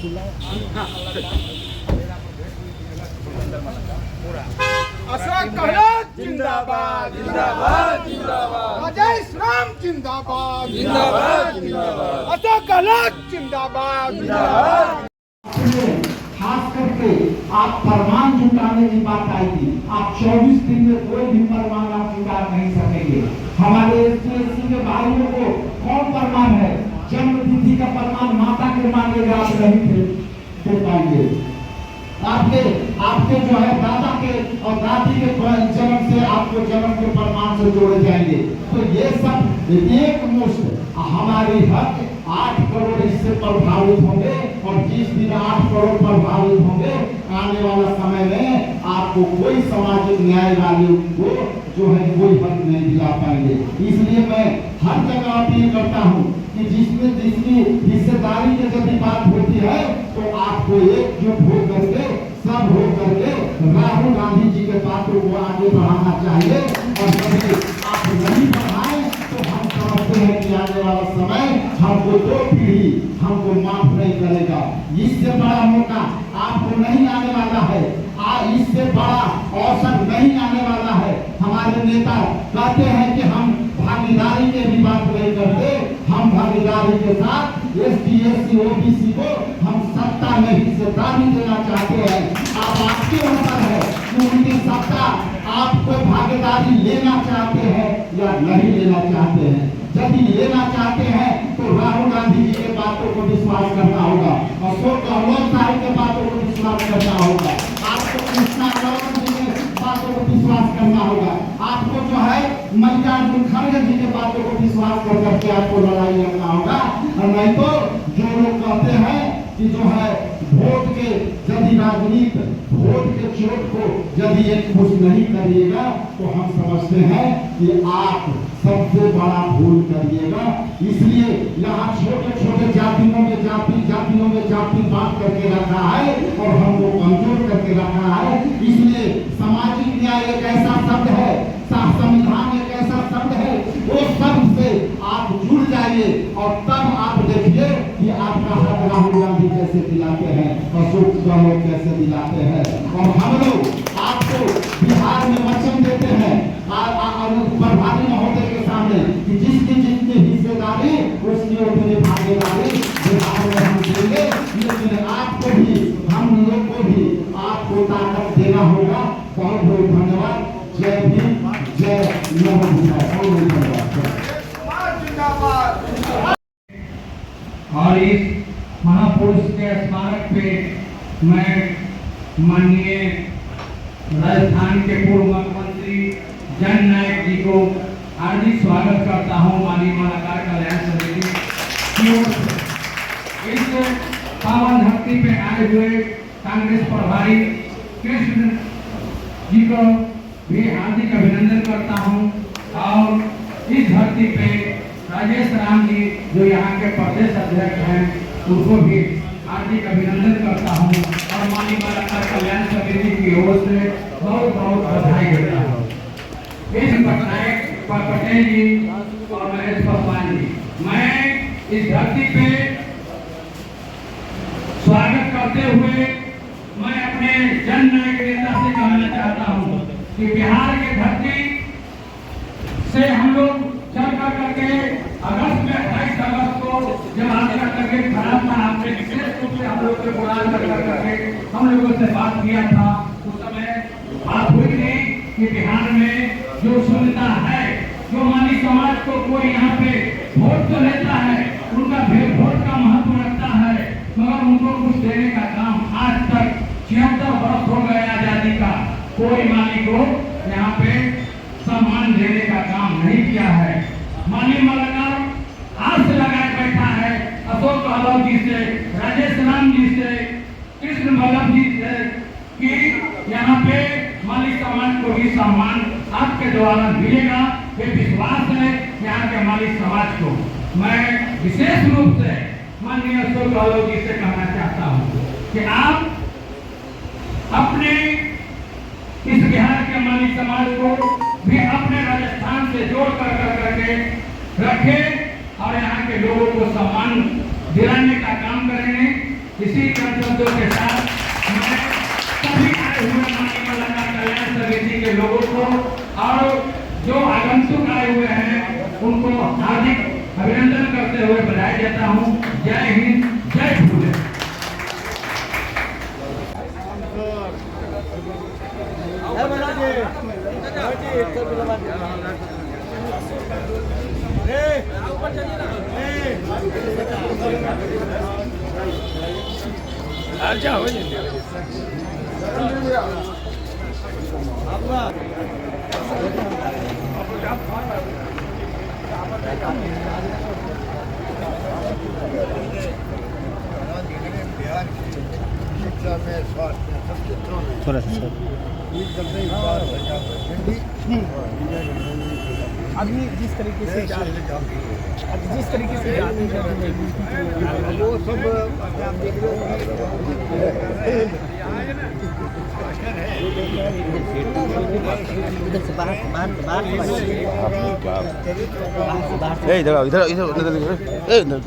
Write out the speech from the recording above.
अशोक गहलोत जिंदाबाद जिंदाबाद जिंदाबाद। अजय श्राम जिंदाबाद जिंदाबाद जिंदाबाद। अशोक गहलोत जिंदाबाद जिंदाबाद। खास करके आप फरमान जुटाने की बात आएगी, आप 24 दिन में कोई भी फरमान आप जुटा नहीं सकेंगे। हमारे एससी के भाइयों को कौन फरमान है? जन्म तिथि का फरमान माता के मांगेगा, आप नहीं दे पाएंगे। आपके जो है दादा के और दादी के जन्म से आपको जन्म के प्रमाण से जोड़े जाएंगे। तो ये सब एक मुश्त हमारी हक 8 करोड़ इससे प्रभावित होंगे और जिस दिन 8 करोड़ प्रभावित होंगे आने वाला समय में आपको कोई सामाजिक न्याय वाले को जो है कोई हक नहीं दिला पाएंगे। इसलिए मैं हर जगह अपील करता हूँ कि जिसमें जिसकी हिस्सेदारी की जब बात होती है तो आपको एकजुट हो करके सब हो करके राहुल गांधी जी के बातों को आगे बढ़ाना चाहिए। और यदि आप नहीं बढ़ाएं तो हम समझते हैं कि आने वाला समय हमको 2 पीढ़ी हमको माफ नहीं करेगा। इससे बड़ा मौका आपको नहीं आने वाला है, इससे बड़ा अवसर नहीं आने वाला है। हमारे नेता कहते हैं कि हम भागीदारी के भी बात नहीं करते, हम भागीदारी के साथ एसटी एससी ओबीसी को हम सत्ता में हिस्सेदारी देना चाहते हैं। अब आपके ऊपर है कि उनकी सत्ता आपको भागीदारी लेना चाहते हैं या नहीं लेना चाहते हैं। यदि लेना चाहते हैं तो राहुल गांधी जी के बातों को विश्वास करना होगा, अशोक गहलोत साहब के बातों को विश्वास करना होगा, आपको कृष्णा गौतम जी के बातों को विश्वास करना होगा, आपको जो है मल्लिकार्जुन खड़गे जी के बातों को विश्वास करके आपको लड़ाई लड़ना होगा। और नहीं तो जो लोग कहते हैं कि जो है वोट के यदि राजनीति वोट के चोट को यदि एक खुश नहीं करिएगा तो हम समझते हैं कि आप सबसे बड़ा भूल करिएगा। इसलिए यहाँ छोटे छोटे जातियों में जाति बात करके रखा है और हमको कमजोर करके रखा है। इसलिए सामाजिक न्याय एक ऐसा शब्द है, संविधान एक ऐसा शब्द है, वो शब्द से आप जुड़ जाइए और तब आप देखिए कि आपका हक राहुल गांधी कैसे दिलाते हैं, अशोक गहलोत कैसे दिलाते हैं। और हम लोग आपको बिहार में वचन देते हैं प्रभारी महोदय के सामने कि जिसकी जितनी हिस्सेदारी उसकी उतनी भागीदारी बिहार में हम देंगे। लेकिन आपको भी हम लोग को भी आपको ताकत देना होगा। बहुत बहुत धन्यवाद। जय भीम, जय और इस महापुरुष के स्मारक पे मैं माननीय राजस्थान के पूर्व मुख्यमंत्री जन नायक जी को हार्दिक स्वागत करता हूं। माननीय मलाकार कल्याण समिति की ओर से इस पावन धरती पे आए हुए कांग्रेस प्रभारी कृष्ण जी को भी हार्दिक अभिनंदन करता हूं। और इस धरती पे राजेश राम जी जो यहाँ के प्रदेश अध्यक्ष हैं उनको भी हार्दिक अभिनंदन करता हूँ और माननीय मलाकार कल्याण समिति की ओर से बहुत बहुत बधाई देता हूँ। इस पटेल जी और महेश पासवान जी, मैं इस धरती पे स्वागत करते हुए मैं अपने जन नायक नेता से कहना चाहता हूँ कि बिहार की धरती से हम लोग चल करके अगस्त में 28 अगस्त को जब आपका करके खराब था, आपने विशेष रूप से हम लोग के बुला करके हम लोगों से बात किया था। उस समय बात हुई थी कि बिहार में जो सुविधा है, जो माली समाज को कोई यहाँ पे वोट तो लेता है, उनका वोट का महत्व रखता है, मगर उनको कुछ देने का काम आज तक 76 वर्ष हो गए आजादी का, कोई माली को यहाँ पे सम्मान देने का काम नहीं किया है। माननीय मलाकार हाथ से लगाए बैठा है अशोक गहलोत जी से, राजेश राम जी से, कृष्ण बल्लभ जी से कि यहाँ पे माली समाज को भी सम्मान आपके द्वारा मिलेगा। ये विश्वास है यहाँ के माली समाज को। मैं विशेष रूप से माननीय अशोक गहलोत जी से कहना चाहता हूँ कि आप अपने इस बिहार के माली समाज को भी अपने राजस्थान से जोड़ करके रखे और यहाँ के लोगों को सम्मान दिलाने का काम करेंगे। इसी कर्तव्यों के साथ मैं सभी आए हुए मानी मलंगा कल्याण समिति के लोगों को और जो आगंतुक आए हुए हैं उनको हार्दिक अभिनंदन करते हुए बधाई देता हूँ। जय हिंद, जय भूले। थोड़ा सा अभी जिस तरीके से जाती है वो सब आप देख इधर से बाहर इधर इधर इधर